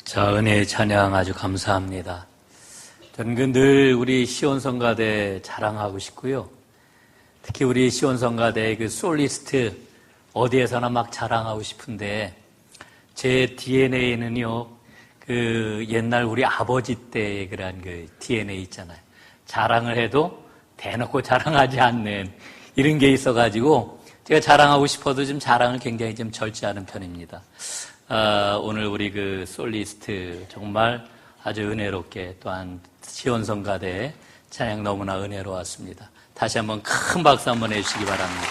자, 은혜의 찬양 아주 감사합니다. 저는 늘 우리 시온성가대 자랑하고 싶고요. 특히 우리 시온성가대의 그 솔리스트 어디에서나 막 자랑하고 싶은데 제 DNA는요, 그 옛날 우리 아버지 때의 그런 그 DNA 있잖아요. 자랑을 해도 대놓고 자랑하지 않는 이런 게 있어가지고 제가 자랑하고 싶어도 좀 자랑을 굉장히 좀 절제하는 편입니다. 오늘 우리 그 솔리스트 정말 아주 은혜롭게 또한 시온성가대 찬양 너무나 은혜로웠습니다. 다시 한번 큰 박수 한번 해주시기 바랍니다.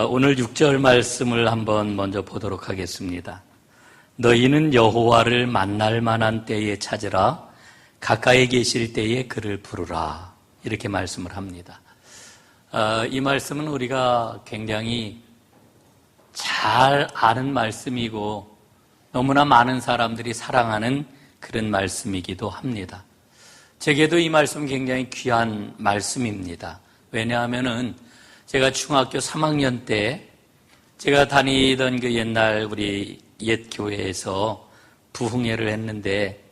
오늘 6절 말씀을 한번 먼저 보도록 하겠습니다. 너희는 여호와를 만날 만한 때에 찾으라. 가까이 계실 때에 그를 부르라. 이렇게 말씀을 합니다. 이 말씀은 우리가 굉장히 잘 아는 말씀이고 너무나 많은 사람들이 사랑하는 그런 말씀이기도 합니다. 제게도 이 말씀은 굉장히 귀한 말씀입니다. 왜냐하면은 제가 중학교 3학년 때 제가 다니던 그 옛날 우리 옛 교회에서 부흥회를 했는데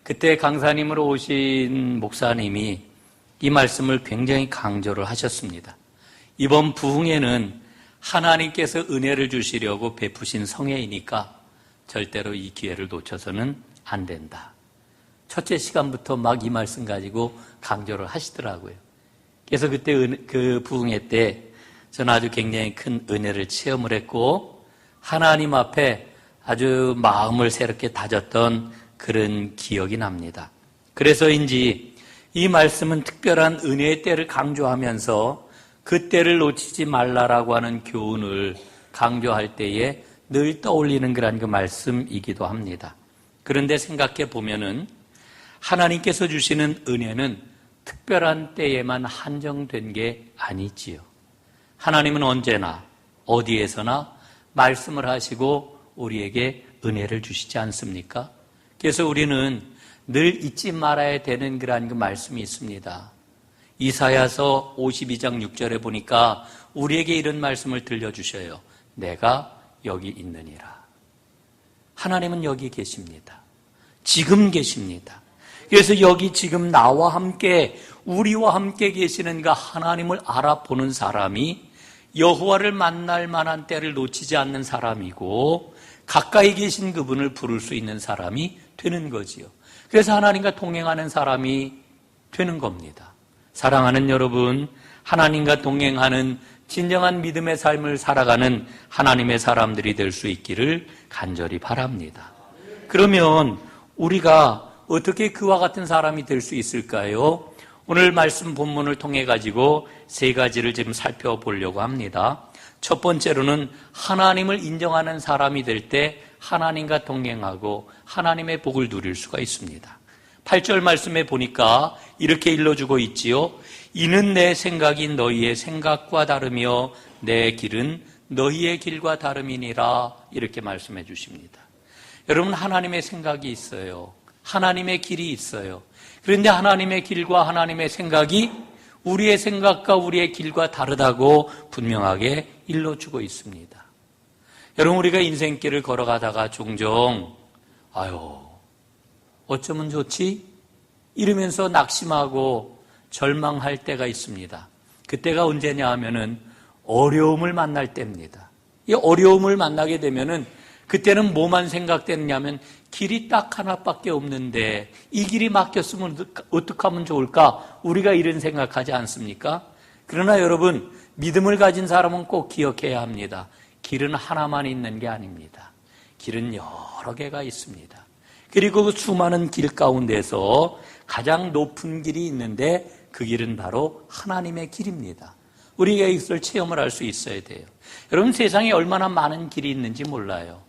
그때 강사님으로 오신 목사님이 이 말씀을 굉장히 강조를 하셨습니다. 이번 부흥회는 하나님께서 은혜를 주시려고 베푸신 성회이니까 절대로 이 기회를 놓쳐서는 안 된다. 첫째 시간부터 막 이 말씀 가지고 강조를 하시더라고요. 그래서 그때 그 부흥회 때 저는 아주 굉장히 큰 은혜를 체험을 했고 하나님 앞에 아주 마음을 새롭게 다졌던 그런 기억이 납니다. 그래서인지 이 말씀은 특별한 은혜의 때를 강조하면서 그 때를 놓치지 말라라고 하는 교훈을 강조할 때에 늘 떠올리는 그런 그 말씀이기도 합니다. 그런데 생각해 보면은 하나님께서 주시는 은혜는 특별한 때에만 한정된 게 아니지요. 하나님은 언제나 어디에서나 말씀을 하시고 우리에게 은혜를 주시지 않습니까? 그래서 우리는 늘 잊지 말아야 되는 그러한 그 말씀이 있습니다. 이사야서 52장 6절에 보니까 우리에게 이런 말씀을 들려주셔요. 내가 여기 있느니라. 하나님은 여기 계십니다. 지금 계십니다. 그래서 여기 지금 나와 함께 우리와 함께 계시는 그 하나님을 알아보는 사람이 여호와를 만날 만한 때를 놓치지 않는 사람이고 가까이 계신 그분을 부를 수 있는 사람이 되는 거지요. 그래서 하나님과 동행하는 사람이 되는 겁니다. 사랑하는 여러분, 하나님과 동행하는 진정한 믿음의 삶을 살아가는 하나님의 사람들이 될 수 있기를 간절히 바랍니다. 그러면 우리가 어떻게 그와 같은 사람이 될 수 있을까요? 오늘 말씀 본문을 통해 가지고 세 가지를 지금 살펴보려고 합니다. 첫 번째로는 하나님을 인정하는 사람이 될 때 하나님과 동행하고 하나님의 복을 누릴 수가 있습니다. 8절 말씀에 보니까 이렇게 일러주고 있지요. 이는 내 생각이 너희의 생각과 다르며 내 길은 너희의 길과 다름이니라. 이렇게 말씀해 주십니다. 여러분, 하나님의 생각이 있어요. 하나님의 길이 있어요. 그런데 하나님의 길과 하나님의 생각이 우리의 생각과 우리의 길과 다르다고 분명하게 일러주고 있습니다. 여러분, 우리가 인생길을 걸어가다가 종종 어쩌면 좋지? 이러면서 낙심하고 절망할 때가 있습니다. 그때가 언제냐 하면은 어려움을 만날 때입니다. 이 어려움을 만나게 되면은 그때는 뭐만 생각되느냐면 길이 딱 하나밖에 없는데 이 길이 막혔으면 어떻게 하면 좋을까? 우리가 이런 생각하지 않습니까? 그러나 여러분, 믿음을 가진 사람은 꼭 기억해야 합니다. 길은 하나만 있는 게 아닙니다. 길은 여러 개가 있습니다. 그리고 그 수많은 길 가운데서 가장 높은 길이 있는데 그 길은 바로 하나님의 길입니다. 우리가 이것을 체험을 할 수 있어야 돼요. 여러분, 세상에 얼마나 많은 길이 있는지 몰라요.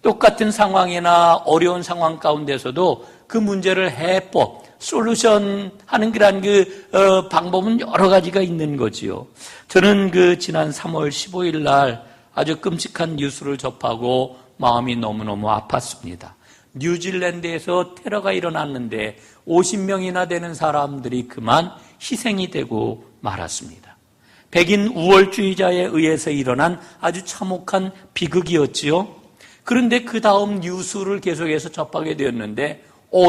똑같은 상황이나 어려운 상황 가운데서도 그 문제를 해법, 솔루션 하는 그런 방법은 여러 가지가 있는 거지요. 저는 지난 3월 15일 날 아주 끔찍한 뉴스를 접하고 마음이 너무너무 아팠습니다. 뉴질랜드에서 테러가 일어났는데 50명이나 되는 사람들이 그만 희생이 되고 말았습니다. 백인 우월주의자에 의해서 일어난 아주 참혹한 비극이었지요. 그런데 그 다음 뉴스를 계속해서 접하게 되었는데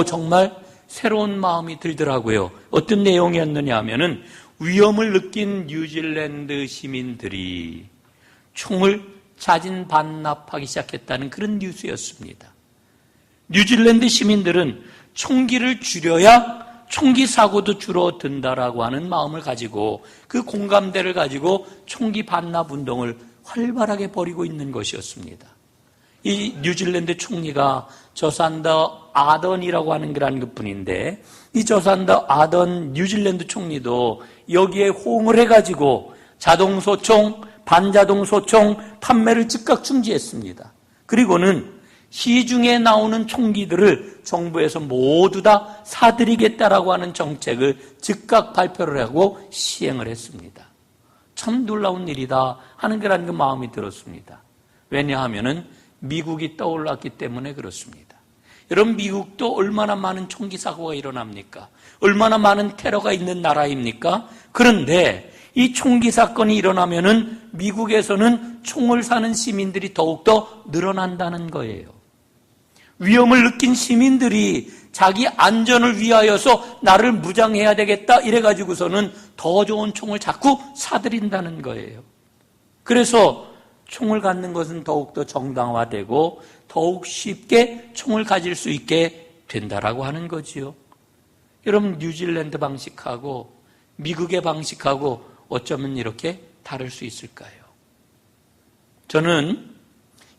정말 새로운 마음이 들더라고요. 어떤 내용이었느냐 하면은 위험을 느낀 뉴질랜드 시민들이 총을 자진 반납하기 시작했다는 그런 뉴스였습니다. 뉴질랜드 시민들은 총기를 줄여야 총기 사고도 줄어든다라고 하는 마음을 가지고 그 공감대를 가지고 총기 반납 운동을 활발하게 벌이고 있는 것이었습니다. 이 뉴질랜드 총리가 저산더 아던이라고 하는 그런 것뿐인데 이 저산더 아던 뉴질랜드 총리도 여기에 호응을 해가지고 자동소총, 반자동소총 판매를 즉각 중지했습니다. 그리고는 시중에 나오는 총기들을 정부에서 모두 다 사들이겠다라고 하는 정책을 즉각 발표를 하고 시행을 했습니다. 참 놀라운 일이다 하는 그런 그 마음이 들었습니다. 왜냐하면은 미국이 떠올랐기 때문에 그렇습니다. 여러분, 미국도 얼마나 많은 총기 사고가 일어납니까? 얼마나 많은 테러가 있는 나라입니까? 그런데 이 총기 사건이 일어나면은 미국에서는 총을 사는 시민들이 더욱더 늘어난다는 거예요. 위험을 느낀 시민들이 자기 안전을 위하여서 나를 무장해야 되겠다 이래가지고서는 더 좋은 총을 자꾸 사들인다는 거예요. 그래서 총을 갖는 것은 더욱더 정당화되고 더욱 쉽게 총을 가질 수 있게 된다라고 하는 거지요. 여러분, 뉴질랜드 방식하고 미국의 방식하고 어쩌면 이렇게 다를 수 있을까요? 저는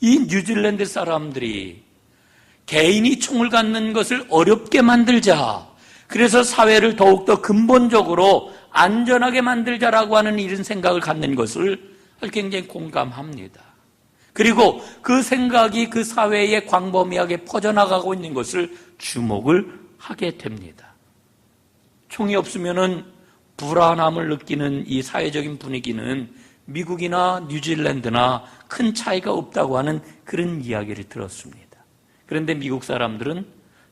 이 뉴질랜드 사람들이 개인이 총을 갖는 것을 어렵게 만들자, 그래서 사회를 더욱더 근본적으로 안전하게 만들자라고 하는 이런 생각을 갖는 것을 굉장히 공감합니다. 그리고 그 생각이 그 사회에 광범위하게 퍼져나가고 있는 것을 주목을 하게 됩니다. 총이 없으면은 불안함을 느끼는 이 사회적인 분위기는 미국이나 뉴질랜드나 큰 차이가 없다고 하는 그런 이야기를 들었습니다. 그런데 미국 사람들은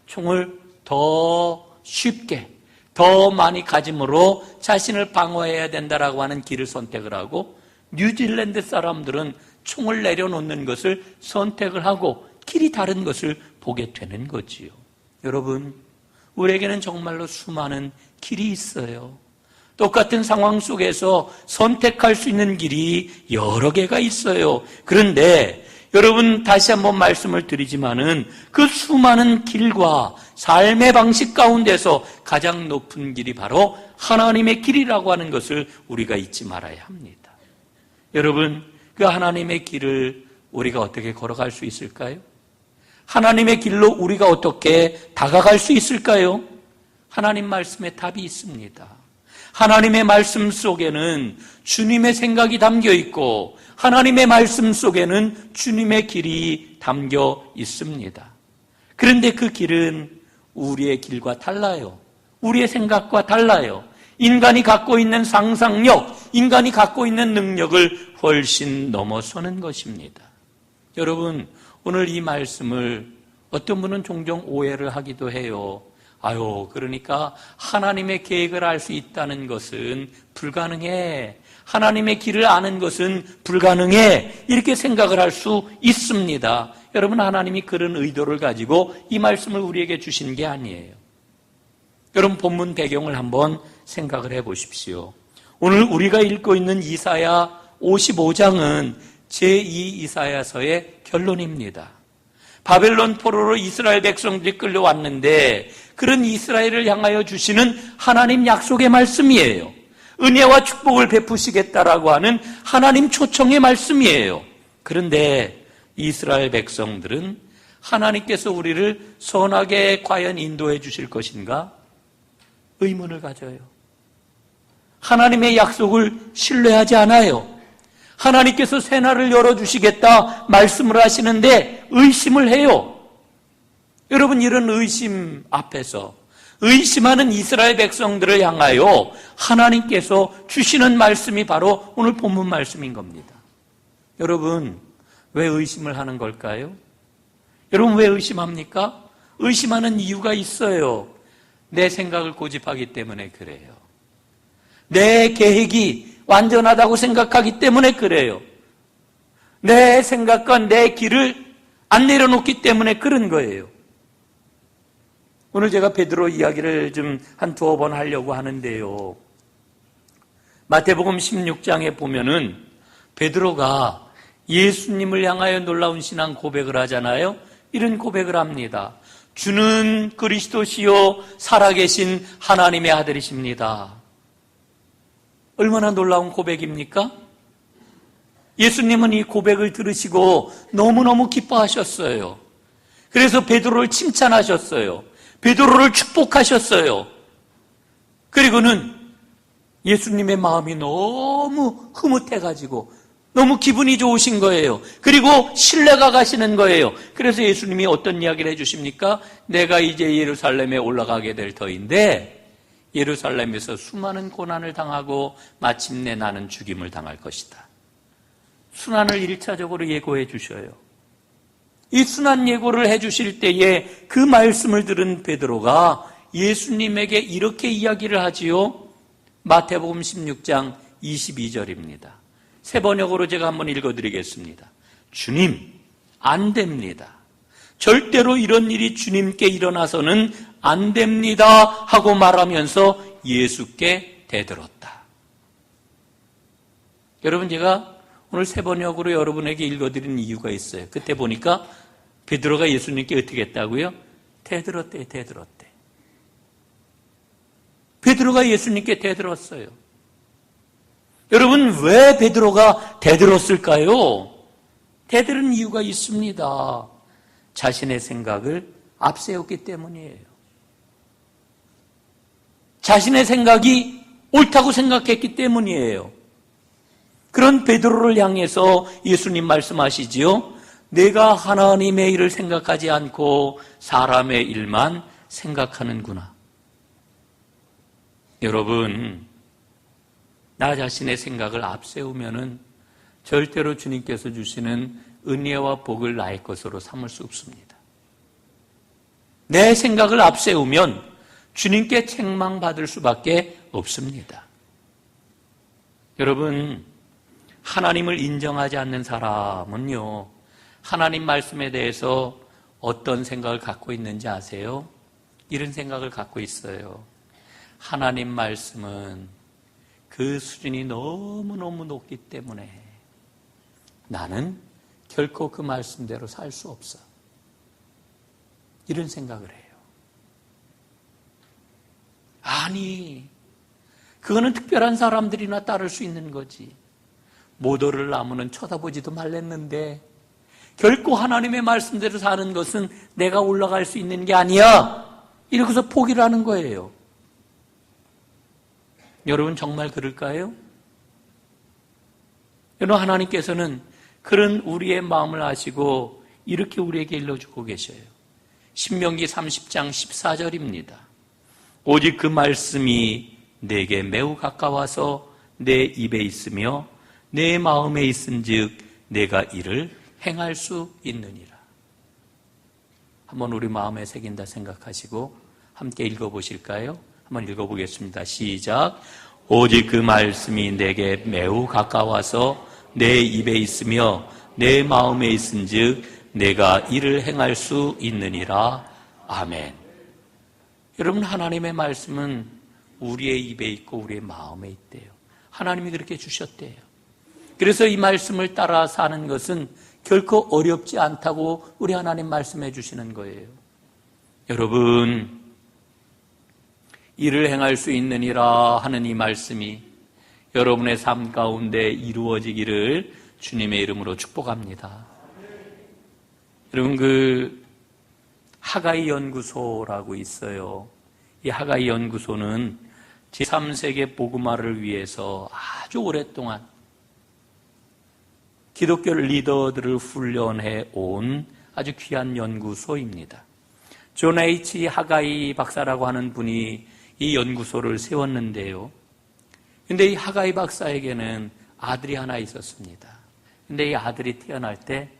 총을 더 쉽게, 더 많이 가짐으로 자신을 방어해야 된다라고 하는 길을 선택을 하고, 뉴질랜드 사람들은 총을 내려놓는 것을 선택을 하고 길이 다른 것을 보게 되는 거지요. 여러분, 우리에게는 정말로 수많은 길이 있어요. 똑같은 상황 속에서 선택할 수 있는 길이 여러 개가 있어요. 그런데 여러분, 다시 한번 말씀을 드리지만은 그 수많은 길과 삶의 방식 가운데서 가장 높은 길이 바로 하나님의 길이라고 하는 것을 우리가 잊지 말아야 합니다. 여러분, 그 하나님의 길을 우리가 어떻게 걸어갈 수 있을까요? 하나님의 길로 우리가 어떻게 다가갈 수 있을까요? 하나님 말씀에 답이 있습니다. 하나님의 말씀 속에는 주님의 생각이 담겨 있고 하나님의 말씀 속에는 주님의 길이 담겨 있습니다. 그런데 그 길은 우리의 길과 달라요. 우리의 생각과 달라요. 인간이 갖고 있는 상상력, 인간이 갖고 있는 능력을 훨씬 넘어서는 것입니다. 여러분, 오늘 이 말씀을 어떤 분은 종종 오해를 하기도 해요. 그러니까 하나님의 계획을 알 수 있다는 것은 불가능해. 하나님의 길을 아는 것은 불가능해. 이렇게 생각을 할 수 있습니다. 여러분, 하나님이 그런 의도를 가지고 이 말씀을 우리에게 주신 게 아니에요. 여러분, 본문 배경을 한번 생각을 해 보십시오. 오늘 우리가 읽고 있는 이사야 55장은 제2 이사야서의 결론입니다. 바벨론 포로로 이스라엘 백성들이 끌려왔는데 그런 이스라엘을 향하여 주시는 하나님 약속의 말씀이에요. 은혜와 축복을 베푸시겠다라고 하는 하나님 초청의 말씀이에요. 그런데 이스라엘 백성들은 하나님께서 우리를 선하게 과연 인도해 주실 것인가? 의문을 가져요. 하나님의 약속을 신뢰하지 않아요. 하나님께서 새날을 열어주시겠다 말씀을 하시는데 의심을 해요. 여러분, 이런 의심 앞에서 의심하는 이스라엘 백성들을 향하여 하나님께서 주시는 말씀이 바로 오늘 본문 말씀인 겁니다. 여러분, 왜 의심을 하는 걸까요? 여러분, 왜 의심합니까? 의심하는 이유가 있어요. 내 생각을 고집하기 때문에 그래요. 내 계획이 완전하다고 생각하기 때문에 그래요. 내 생각과 내 길을 안 내려놓기 때문에 그런 거예요. 오늘 제가 베드로 이야기를 좀 한 두어 번 하려고 하는데요. 마태복음 16장에 보면은 베드로가 예수님을 향하여 놀라운 신앙 고백을 하잖아요. 이런 고백을 합니다. 주는 그리스도시요 살아계신 하나님의 아들이십니다. 얼마나 놀라운 고백입니까? 예수님은 이 고백을 들으시고 너무너무 기뻐하셨어요. 그래서 베드로를 칭찬하셨어요. 베드로를 축복하셨어요. 그리고는 예수님의 마음이 너무 흐뭇해가지고 너무 기분이 좋으신 거예요. 그리고 신뢰가 가시는 거예요. 그래서 예수님이 어떤 이야기를 해주십니까? 내가 이제 예루살렘에 올라가게 될 터인데 예루살렘에서 수많은 고난을 당하고 마침내 나는 죽임을 당할 것이다. 순환을 1차적으로 예고해 주셔요. 이 순환 예고를 해 주실 때에 그 말씀을 들은 베드로가 예수님에게 이렇게 이야기를 하지요. 마태복음 16장 22절입니다. 세 번역으로 제가 한번 읽어드리겠습니다. 주님, 안 됩니다. 절대로 이런 일이 주님께 일어나서는 안 됩니다 하고 말하면서 예수께 대들었다. 여러분, 제가 오늘 세 번역으로 여러분에게 읽어드리는 이유가 있어요. 그때 보니까 베드로가 예수님께 어떻게 했다고요? 대들었대. 베드로가 예수님께 대들었어요. 여러분, 왜 베드로가 대들었을까요? 대들은 이유가 있습니다. 자신의 생각을 앞세웠기 때문이에요. 자신의 생각이 옳다고 생각했기 때문이에요. 그런 베드로를 향해서 예수님 말씀하시지요. 내가 하나님의 일을 생각하지 않고 사람의 일만 생각하는구나. 여러분, 나 자신의 생각을 앞세우면은 절대로 주님께서 주시는 은혜와 복을 나의 것으로 삼을 수 없습니다. 내 생각을 앞세우면 주님께 책망받을 수밖에 없습니다. 여러분, 하나님을 인정하지 않는 사람은요, 하나님 말씀에 대해서 어떤 생각을 갖고 있는지 아세요? 이런 생각을 갖고 있어요. 하나님 말씀은 그 수준이 너무너무 높기 때문에 나는 결코 그 말씀대로 살 수 없어. 이런 생각을 해요. 아니, 그거는 특별한 사람들이나 따를 수 있는 거지. 모도를 나무는 쳐다보지도 말랬는데 결코 하나님의 말씀대로 사는 것은 내가 올라갈 수 있는 게 아니야. 이러고서 포기를 하는 거예요. 여러분, 정말 그럴까요? 여러분, 하나님께서는 그런 우리의 마음을 아시고 이렇게 우리에게 일러주고 계셔요. 신명기 30장 14절입니다. 오직 그 말씀이 내게 매우 가까워서 내 입에 있으며 내 마음에 있은즉 내가 이를 행할 수 있느니라. 한번 우리 마음에 새긴다 생각하시고 함께 읽어보실까요? 한번 읽어보겠습니다. 시작. 오직 그 말씀이 내게 매우 가까워서 내 입에 있으며 내 마음에 있은즉 내가 이를 행할 수 있느니라. 아멘. 여러분, 하나님의 말씀은 우리의 입에 있고 우리의 마음에 있대요. 하나님이 그렇게 주셨대요. 그래서 이 말씀을 따라 사는 것은 결코 어렵지 않다고 우리 하나님 말씀해 주시는 거예요. 여러분, 이를 행할 수 있느니라 하는 이 말씀이 여러분의 삶 가운데 이루어지기를 주님의 이름으로 축복합니다. 여러분, 그 하가이 연구소라고 있어요. 이 하가이 연구소는 제3세계 복음화를 위해서 아주 오랫동안 기독교 리더들을 훈련해 온 아주 귀한 연구소입니다. 존 H. 하가이 박사라고 하는 분이 이 연구소를 세웠는데요. 근데 이 하가이 박사에게는 아들이 하나 있었습니다. 근데 이 아들이 태어날 때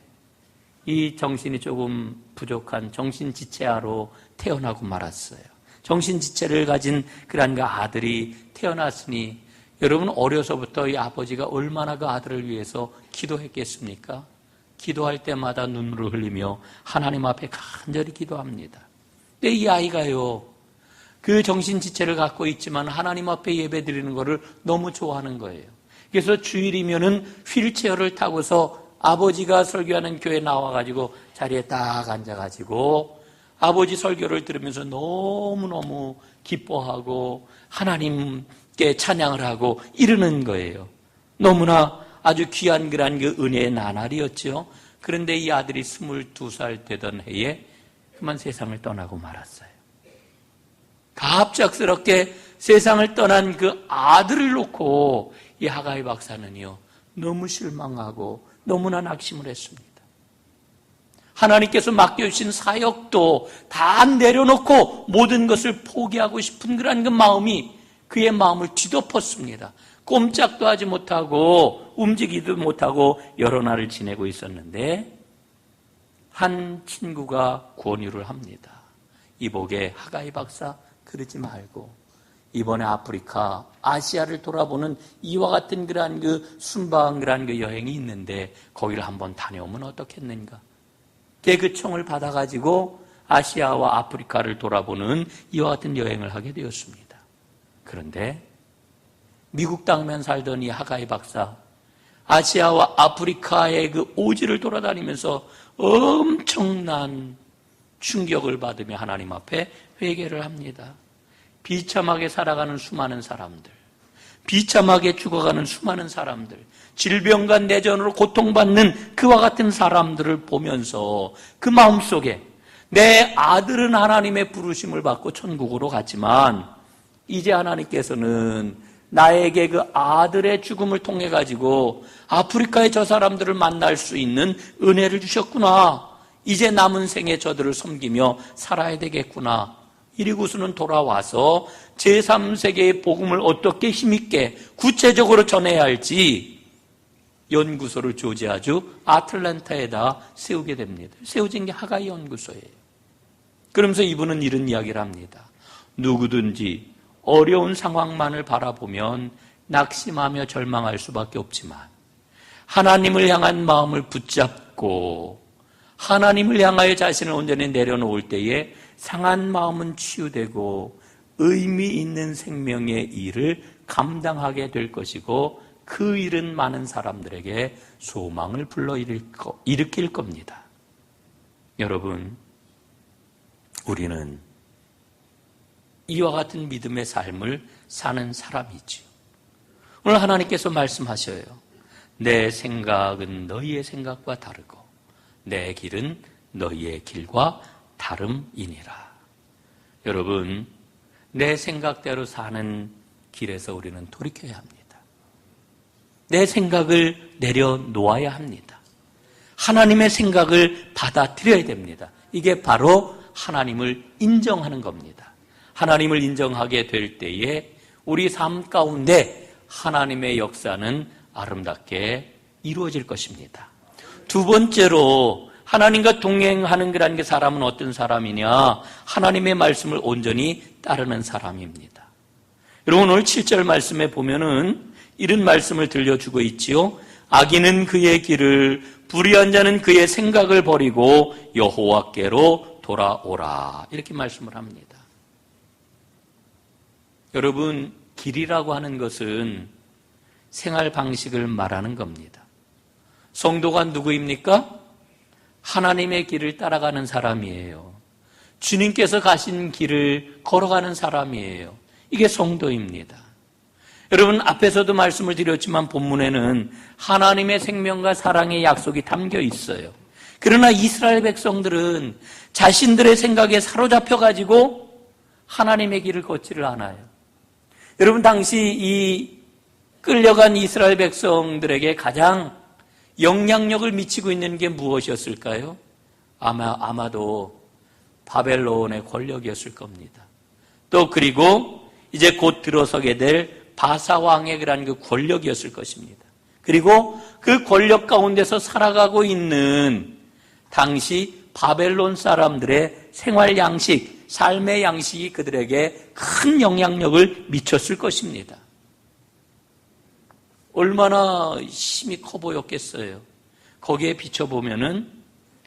이 정신이 조금 부족한 정신지체아로 태어나고 말았어요. 정신지체를 가진 그런 아들이 태어났으니 여러분 어려서부터 이 아버지가 얼마나 그 아들을 위해서 기도했겠습니까? 기도할 때마다 눈물을 흘리며 하나님 앞에 간절히 기도합니다. 근데 이 아이가요, 그 정신지체를 갖고 있지만 하나님 앞에 예배 드리는 것을 너무 좋아하는 거예요. 그래서 주일이면은 휠체어를 타고서 아버지가 설교하는 교회에 나와가지고 자리에 딱 앉아가지고 아버지 설교를 들으면서 너무너무 기뻐하고 하나님께 찬양을 하고 이러는 거예요. 너무나 아주 귀한 그런 그 은혜의 나날이었죠. 그런데 이 아들이 22살 되던 해에 그만 세상을 떠나고 말았어요. 갑작스럽게 세상을 떠난 그 아들을 놓고 이 하가이 박사는요, 너무 실망하고 너무나 낙심을 했습니다. 하나님께서 맡겨주신 사역도 다 내려놓고 모든 것을 포기하고 싶은 그런 그 마음이 그의 마음을 뒤덮었습니다. 꼼짝도 하지 못하고 움직이도 못하고 여러 날을 지내고 있었는데 한 친구가 권유를 합니다. 이복의 하가이 박사, 그러지 말고 이번에 아프리카, 아시아를 돌아보는 이와 같은 그러한 그 순방 그러한 그 여행이 있는데 거기를 한번 다녀오면 어떻겠는가? 그 청을 받아가지고 아시아와 아프리카를 돌아보는 이와 같은 여행을 하게 되었습니다. 그런데 미국 땅만 살던 이 하가이 박사, 아시아와 아프리카의 그 오지를 돌아다니면서 엄청난 충격을 받으며 하나님 앞에 회개를 합니다. 비참하게 살아가는 수많은 사람들, 비참하게 죽어가는 수많은 사람들, 질병과 내전으로 고통받는 그와 같은 사람들을 보면서 그 마음속에 내 아들은 하나님의 부르심을 받고 천국으로 갔지만 이제 하나님께서는 나에게 그 아들의 죽음을 통해 가지고 아프리카의 저 사람들을 만날 수 있는 은혜를 주셨구나. 이제 남은 생에 저들을 섬기며 살아야 되겠구나. 이리고서는 돌아와서 제3세계의 복음을 어떻게 힘있게 구체적으로 전해야 할지 연구소를 조지아주 아틀랜타에다 세우게 됩니다. 세워진 게 하가이 연구소예요. 그러면서 이분은 이런 이야기를 합니다. 누구든지 어려운 상황만을 바라보면 낙심하며 절망할 수밖에 없지만 하나님을 향한 마음을 붙잡고 하나님을 향하여 자신을 온전히 내려놓을 때에 상한 마음은 치유되고 의미 있는 생명의 일을 감당하게 될 것이고 그 일은 많은 사람들에게 소망을 불러일으킬 겁니다. 여러분, 우리는 이와 같은 믿음의 삶을 사는 사람이지요. 오늘 하나님께서 말씀하셔요. 내 생각은 너희의 생각과 다르고 내 길은 너희의 길과 다름이니라. 여러분, 내 생각대로 사는 길에서 우리는 돌이켜야 합니다. 내 생각을 내려놓아야 합니다. 하나님의 생각을 받아들여야 됩니다. 이게 바로 하나님을 인정하는 겁니다. 하나님을 인정하게 될 때에 우리 삶 가운데 하나님의 역사는 아름답게 이루어질 것입니다. 두 번째로 하나님과 동행하는 그런 게 사람은 어떤 사람이냐? 하나님의 말씀을 온전히 따르는 사람입니다. 여러분, 오늘 7절 말씀에 보면은 이런 말씀을 들려주고 있지요. 악인은 그의 길을, 불의한 자는 그의 생각을 버리고 여호와께로 돌아오라. 이렇게 말씀을 합니다. 여러분, 길이라고 하는 것은 생활 방식을 말하는 겁니다. 성도가 누구입니까? 하나님의 길을 따라가는 사람이에요. 주님께서 가신 길을 걸어가는 사람이에요. 이게 성도입니다. 여러분, 앞에서도 말씀을 드렸지만 본문에는 하나님의 생명과 사랑의 약속이 담겨 있어요. 그러나 이스라엘 백성들은 자신들의 생각에 사로잡혀가지고 하나님의 길을 걷지를 않아요. 여러분, 당시 이 끌려간 이스라엘 백성들에게 가장 영향력을 미치고 있는 게 무엇이었을까요? 아마도 바벨론의 권력이었을 겁니다. 또 그리고 이제 곧 들어서게 될 바사왕의 그런 그 권력이었을 것입니다. 그리고 그 권력 가운데서 살아가고 있는 당시 바벨론 사람들의 생활 양식, 삶의 양식이 그들에게 큰 영향력을 미쳤을 것입니다. 얼마나 힘이 커 보였겠어요. 거기에 비춰보면은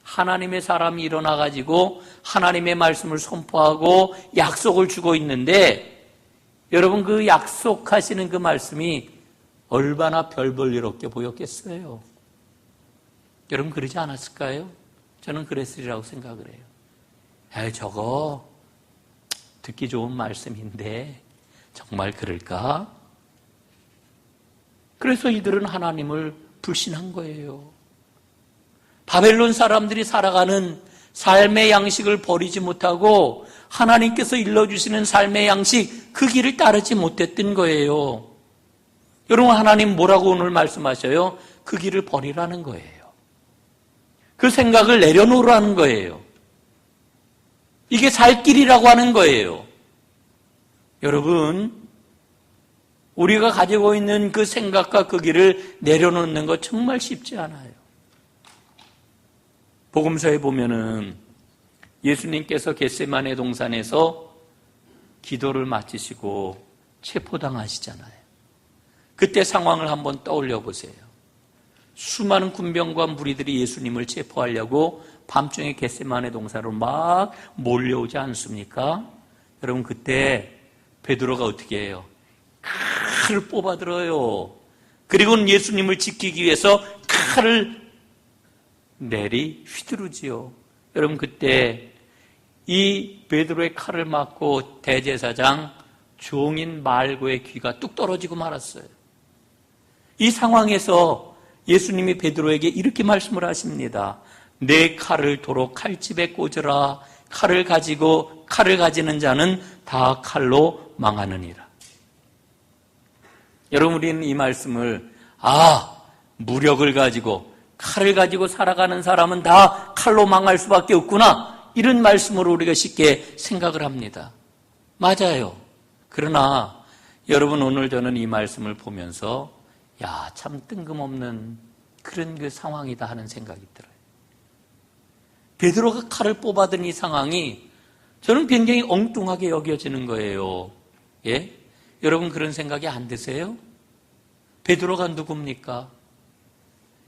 하나님의 사람이 일어나가지고 하나님의 말씀을 선포하고 약속을 주고 있는데, 여러분 그 약속하시는 그 말씀이 얼마나 별 볼 일 없게 보였겠어요. 여러분 그러지 않았을까요? 저는 그랬으리라고 생각을 해요. 에이, 저거 듣기 좋은 말씀인데 정말 그럴까? 그래서 이들은 하나님을 불신한 거예요. 바벨론 사람들이 살아가는 삶의 양식을 버리지 못하고 하나님께서 일러주시는 삶의 양식, 그 길을 따르지 못했던 거예요. 여러분 하나님 뭐라고 오늘 말씀하셔요? 그 길을 버리라는 거예요. 그 생각을 내려놓으라는 거예요. 이게 살 길이라고 하는 거예요. 여러분, 우리가 가지고 있는 그 생각과 그 길을 내려놓는 거 정말 쉽지 않아요. 복음서에 보면은 예수님께서 겟세마네 동산에서 기도를 마치시고 체포당하시잖아요. 그때 상황을 한번 떠올려 보세요. 수많은 군병과 무리들이 예수님을 체포하려고 밤중에 겟세마네 동산으로 막 몰려오지 않습니까? 여러분 그때 베드로가 어떻게 해요? 칼을 뽑아들어요. 그리고는 예수님을 지키기 위해서 칼을 내리 휘두르지요. 여러분 그때 이 베드로의 칼을 맞고 대제사장 종인 말고의 귀가 뚝 떨어지고 말았어요. 이 상황에서 예수님이 베드로에게 이렇게 말씀을 하십니다. 내 칼을 도로 칼집에 꽂으라. 칼을 가지는 자는 다 칼로 망하느니라. 여러분 우리는 이 말씀을 무력을 가지고 칼을 가지고 살아가는 사람은 다 칼로 망할 수밖에 없구나, 이런 말씀으로 우리가 쉽게 생각을 합니다. 맞아요. 그러나 여러분 오늘 저는 이 말씀을 보면서 참 뜬금없는 그런 그 상황이다 하는 생각이 들어요. 베드로가 칼을 뽑아든 이 상황이 저는 굉장히 엉뚱하게 여겨지는 거예요. 예? 여러분 그런 생각이 안 드세요? 베드로가 누굽니까?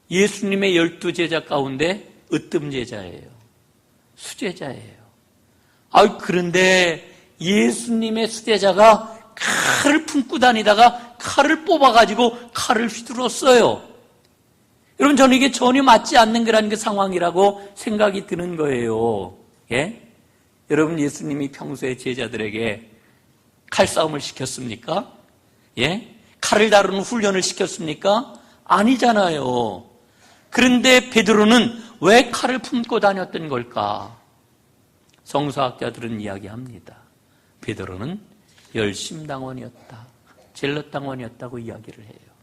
예수님의 12제자 가운데 으뜸제자예요. 수제자예요. 그런데 예수님의 수제자가 칼을 품고 다니다가 칼을 뽑아가지고 칼을 휘둘렀어요. 여러분 저는 이게 전혀 맞지 않는 그런 그 상황이라고 생각이 드는 거예요. 예? 여러분 예수님이 평소에 제자들에게 칼싸움을 시켰습니까? 예? 칼을 다루는 훈련을 시켰습니까? 아니잖아요. 그런데 베드로는 왜 칼을 품고 다녔던 걸까? 성서학자들은 이야기합니다. 베드로는 열심당원이었다, 젤럿당원이었다고 이야기를 해요.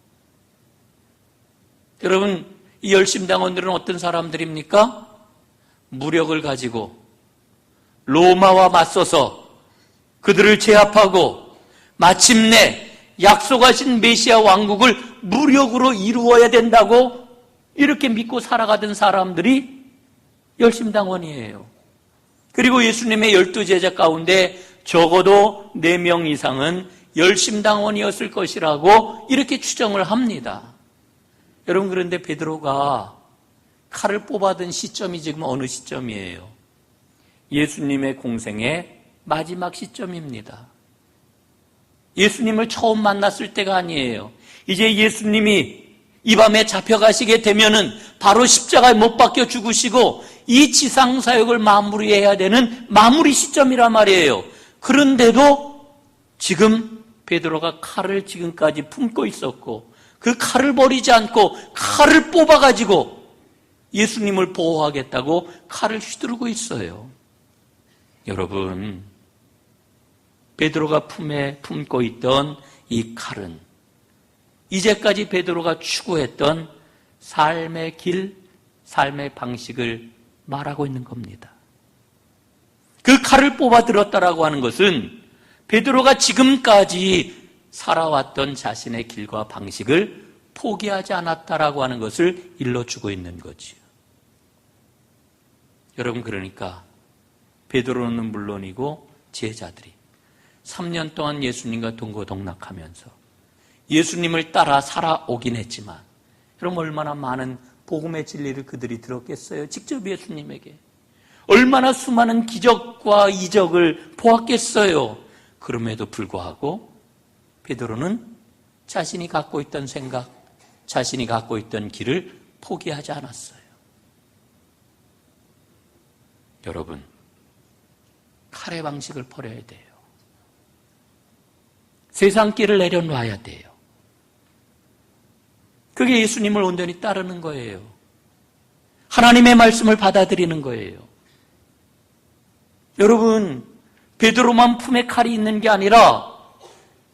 여러분 이 열심당원들은 어떤 사람들입니까? 무력을 가지고 로마와 맞서서 그들을 제압하고 마침내 약속하신 메시아 왕국을 무력으로 이루어야 된다고 이렇게 믿고 살아가던 사람들이 열심당원이에요. 그리고 예수님의 12제자 가운데 적어도 4명 이상은 열심당원이었을 것이라고 이렇게 추정을 합니다. 여러분 그런데 베드로가 칼을 뽑아든 시점이 지금 어느 시점이에요? 예수님의 공생의 마지막 시점입니다. 예수님을 처음 만났을 때가 아니에요. 이제 예수님이 이 밤에 잡혀가시게 되면은 바로 십자가에 못 박혀 죽으시고 이 지상사역을 마무리해야 되는 마무리 시점이란 말이에요. 그런데도 지금 베드로가 칼을 지금까지 품고 있었고 그 칼을 버리지 않고 칼을 뽑아가지고 예수님을 보호하겠다고 칼을 휘두르고 있어요. 여러분 베드로가 품에 품고 있던 이 칼은 이제까지 베드로가 추구했던 삶의 길, 삶의 방식을 말하고 있는 겁니다. 그 칼을 뽑아 들었다라고 하는 것은 베드로가 지금까지 살아왔던 자신의 길과 방식을 포기하지 않았다라고 하는 것을 일러주고 있는 거지요. 여러분 그러니까 베드로는 물론이고 제자들이 3년 동안 예수님과 동고동락하면서 예수님을 따라 살아오긴 했지만 여러분 얼마나 많은 복음의 진리를 그들이 들었겠어요? 직접 예수님에게. 얼마나 수많은 기적과 이적을 보았겠어요? 그럼에도 불구하고 베드로는 자신이 갖고 있던 생각, 자신이 갖고 있던 길을 포기하지 않았어요. 여러분, 칼의 방식을 버려야 돼요. 세상 길을 내려놔야 돼요. 그게 예수님을 온전히 따르는 거예요. 하나님의 말씀을 받아들이는 거예요. 여러분, 베드로만 품에 칼이 있는 게 아니라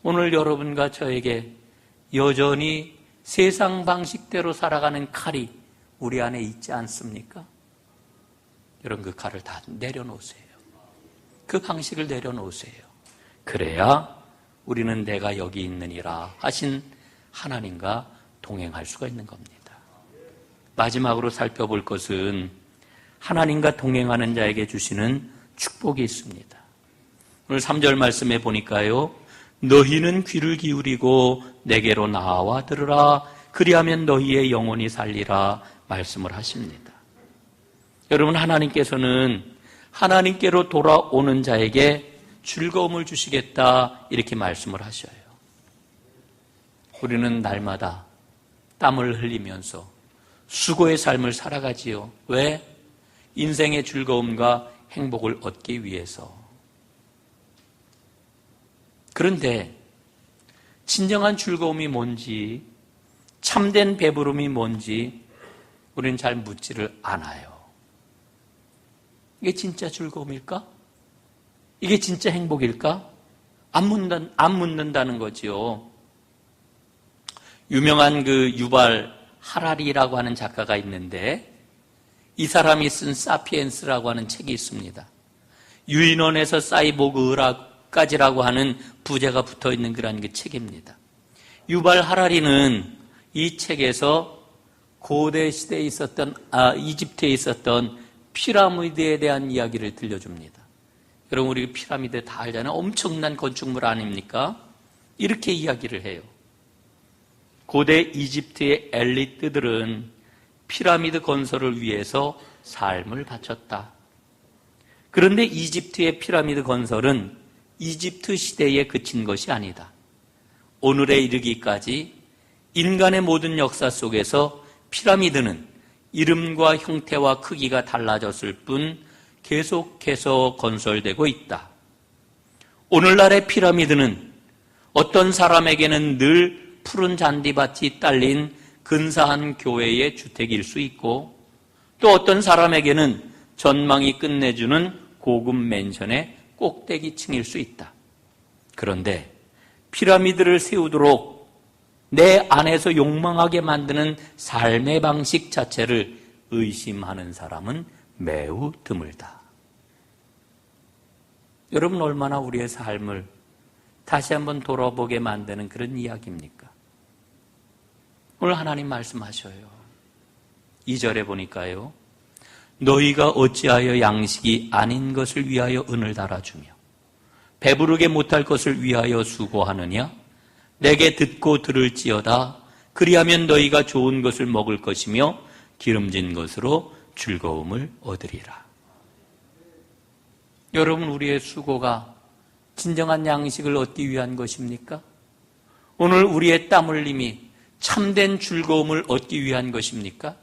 오늘 여러분과 저에게 여전히 세상 방식대로 살아가는 칼이 우리 안에 있지 않습니까? 여러분, 그 칼을 다 내려놓으세요. 그 방식을 내려놓으세요. 그래야 우리는 내가 여기 있느니라 하신 하나님과 동행할 수가 있는 겁니다. 마지막으로 살펴볼 것은 하나님과 동행하는 자에게 주시는 축복이 있습니다. 오늘 3절 말씀에 보니까요. 너희는 귀를 기울이고 내게로 나와 들으라. 그리하면 너희의 영혼이 살리라 말씀을 하십니다. 여러분, 하나님께서는 하나님께로 돌아오는 자에게 즐거움을 주시겠다 이렇게 말씀을 하셔요. 우리는 날마다 땀을 흘리면서 수고의 삶을 살아가지요. 왜? 인생의 즐거움과 행복을 얻기 위해서. 그런데 진정한 즐거움이 뭔지, 참된 배부름이 뭔지 우리는 잘 묻지를 않아요. 이게 진짜 즐거움일까? 이게 진짜 행복일까? 안 묻는다는 거지요. 유명한 그 유발 하라리라고 하는 작가가 있는데 이 사람이 쓴 사피엔스라고 하는 책이 있습니다. 유인원에서 사이보그 의학까지라고 하는 부제가 붙어있는 그런 그 책입니다. 유발 하라리는 이 책에서 고대 시대에 있었던 이집트에 있었던 피라미드에 대한 이야기를 들려줍니다. 여러분, 우리 피라미드 다 알잖아요. 엄청난 건축물 아닙니까? 이렇게 이야기를 해요. 고대 이집트의 엘리트들은 피라미드 건설을 위해서 삶을 바쳤다. 그런데 이집트의 피라미드 건설은 이집트 시대에 그친 것이 아니다. 오늘에 이르기까지 인간의 모든 역사 속에서 피라미드는 이름과 형태와 크기가 달라졌을 뿐 계속해서 건설되고 있다. 오늘날의 피라미드는 어떤 사람에게는 늘 푸른 잔디밭이 딸린 근사한 교회의 주택일 수 있고 또 어떤 사람에게는 전망이 끝내주는 고급 맨션의 꼭대기층일 수 있다. 그런데 피라미드를 세우도록 내 안에서 욕망하게 만드는 삶의 방식 자체를 의심하는 사람은 매우 드물다. 여러분, 얼마나 우리의 삶을 다시 한번 돌아보게 만드는 그런 이야기입니까? 오늘 하나님 말씀하셔요. 2절에 보니까요. 너희가 어찌하여 양식이 아닌 것을 위하여 은을 달아주며 배부르게 못할 것을 위하여 수고하느냐? 내게 듣고 들을지어다. 그리하면 너희가 좋은 것을 먹을 것이며 기름진 것으로 즐거움을 얻으리라. 여러분, 우리의 수고가 진정한 양식을 얻기 위한 것입니까? 오늘 우리의 땀 흘림이 참된 즐거움을 얻기 위한 것입니까?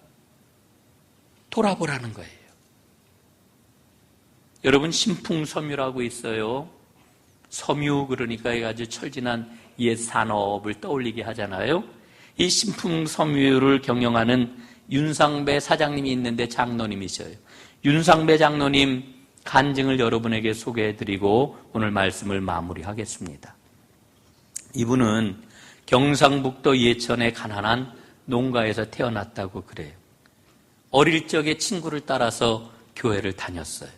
돌아보라는 거예요. 여러분, 신풍섬유라고 있어요. 섬유, 그러니까 아주 철진한 옛 산업을 떠올리게 하잖아요. 이 신풍섬유를 경영하는 윤상배 사장님이 있는데 장로님이셔요. 윤상배 장로님 간증을 여러분에게 소개해드리고 오늘 말씀을 마무리하겠습니다. 이분은 경상북도 예천의 가난한 농가에서 태어났다고 그래요. 어릴 적에 친구를 따라서 교회를 다녔어요.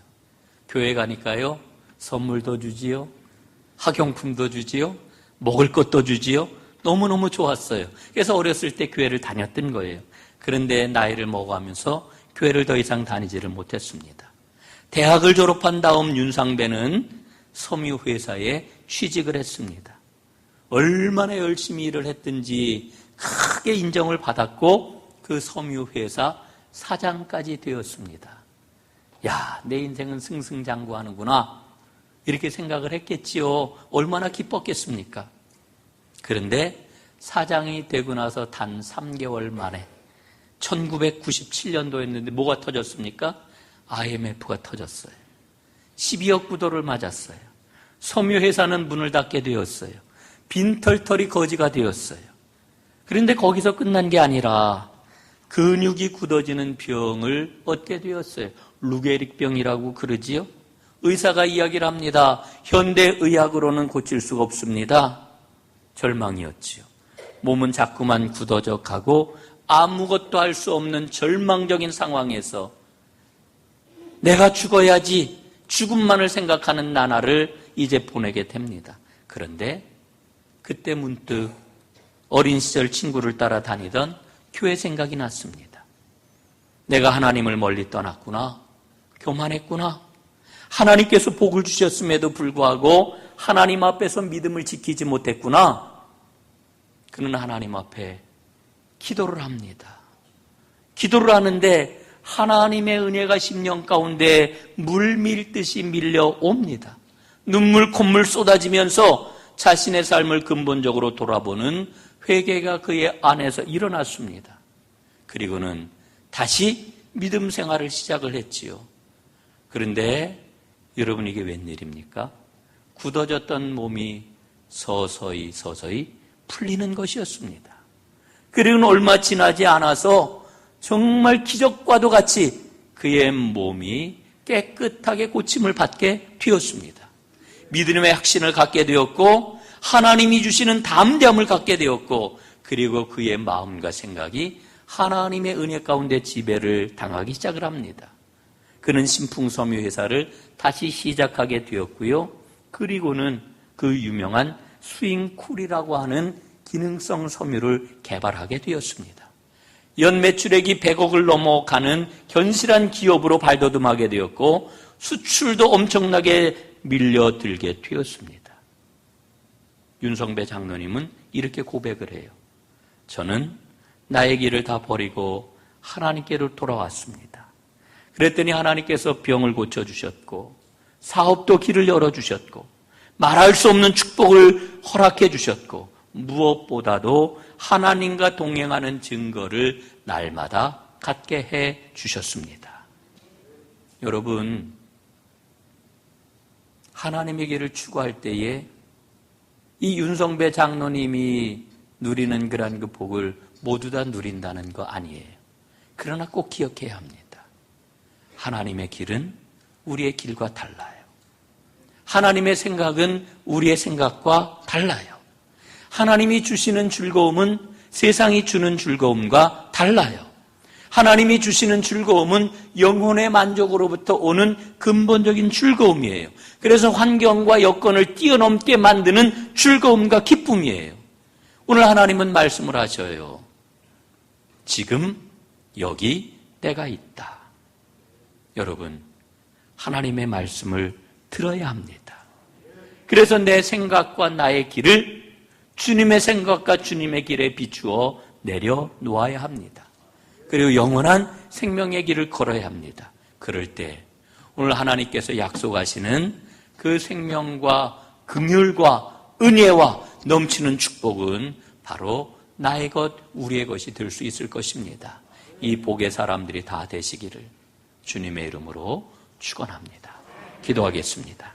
교회 가니까요, 선물도 주지요, 학용품도 주지요, 먹을 것도 주지요. 너무너무 좋았어요. 그래서 어렸을 때 교회를 다녔던 거예요. 그런데 나이를 먹어가면서 교회를 더 이상 다니지를 못했습니다. 대학을 졸업한 다음 윤상배는 섬유회사에 취직을 했습니다. 얼마나 열심히 일을 했든지 크게 인정을 받았고 그 섬유회사 사장까지 되었습니다. 야, 내 인생은 승승장구하는구나 이렇게 생각을 했겠지요. 얼마나 기뻤겠습니까? 그런데 사장이 되고 나서 단 3개월 만에 1997년도였는데 뭐가 터졌습니까? IMF가 터졌어요. 12억 부도를 맞았어요. 섬유회사는 문을 닫게 되었어요. 빈털털이 거지가 되었어요. 그런데 거기서 끝난 게 아니라 근육이 굳어지는 병을 얻게 되었어요. 루게릭병이라고 그러지요. 의사가 이야기를 합니다. 현대의학으로는 고칠 수가 없습니다. 절망이었지요. 몸은 자꾸만 굳어져 가고 아무것도 할 수 없는 절망적인 상황에서 내가 죽어야지 죽음만을 생각하는 나날을 이제 보내게 됩니다. 그런데 그때 문득 어린 시절 친구를 따라다니던 교회 생각이 났습니다. 내가 하나님을 멀리 떠났구나. 교만했구나. 하나님께서 복을 주셨음에도 불구하고 하나님 앞에서 믿음을 지키지 못했구나. 그는 하나님 앞에 기도를 합니다. 기도를 하는데 하나님의 은혜가 심령 가운데 물 밀듯이 밀려옵니다. 눈물 콧물 쏟아지면서 자신의 삶을 근본적으로 돌아보는 회개가 그의 안에서 일어났습니다. 그리고는 다시 믿음 생활을 시작을 했지요. 그런데 여러분 이게 웬일입니까? 굳어졌던 몸이 서서히 풀리는 것이었습니다. 그리고는 얼마 지나지 않아서 정말 기적과도 같이 그의 몸이 깨끗하게 고침을 받게 되었습니다. 믿음의 확신을 갖게 되었고 하나님이 주시는 담대함을 갖게 되었고 그리고 그의 마음과 생각이 하나님의 은혜 가운데 지배를 당하기 시작을 합니다. 그는 신풍섬유회사를 다시 시작하게 되었고요. 그리고는 그 유명한 스윙쿨이라고 하는 기능성 섬유를 개발하게 되었습니다. 연 매출액이 100억을 넘어가는 견실한 기업으로 발돋움하게 되었고 수출도 엄청나게 밀려들게 되었습니다. 윤성배 장로님은 이렇게 고백을 해요. 저는 나의 길을 다 버리고 하나님께로 돌아왔습니다. 그랬더니 하나님께서 병을 고쳐주셨고 사업도 길을 열어주셨고 말할 수 없는 축복을 허락해 주셨고 무엇보다도 하나님과 동행하는 증거를 날마다 갖게 해 주셨습니다. 여러분, 하나님의 길을 추구할 때에 이 윤성배 장로님이 누리는 그런 그 복을 모두 다 누린다는 거 아니에요. 그러나 꼭 기억해야 합니다. 하나님의 길은 우리의 길과 달라요. 하나님의 생각은 우리의 생각과 달라요. 하나님이 주시는 즐거움은 세상이 주는 즐거움과 달라요. 하나님이 주시는 즐거움은 영혼의 만족으로부터 오는 근본적인 즐거움이에요. 그래서 환경과 여건을 뛰어넘게 만드는 즐거움과 기쁨이에요. 오늘 하나님은 말씀을 하셔요. 지금 여기 내가 있다. 여러분, 하나님의 말씀을 들어야 합니다. 그래서 내 생각과 나의 길을 주님의 생각과 주님의 길에 비추어 내려놓아야 합니다. 그리고 영원한 생명의 길을 걸어야 합니다. 그럴 때 오늘 하나님께서 약속하시는 그 생명과 긍휼과 은혜와 넘치는 축복은 바로 나의 것, 우리의 것이 될 수 있을 것입니다. 이 복의 사람들이 다 되시기를 주님의 이름으로 축원합니다. 기도하겠습니다.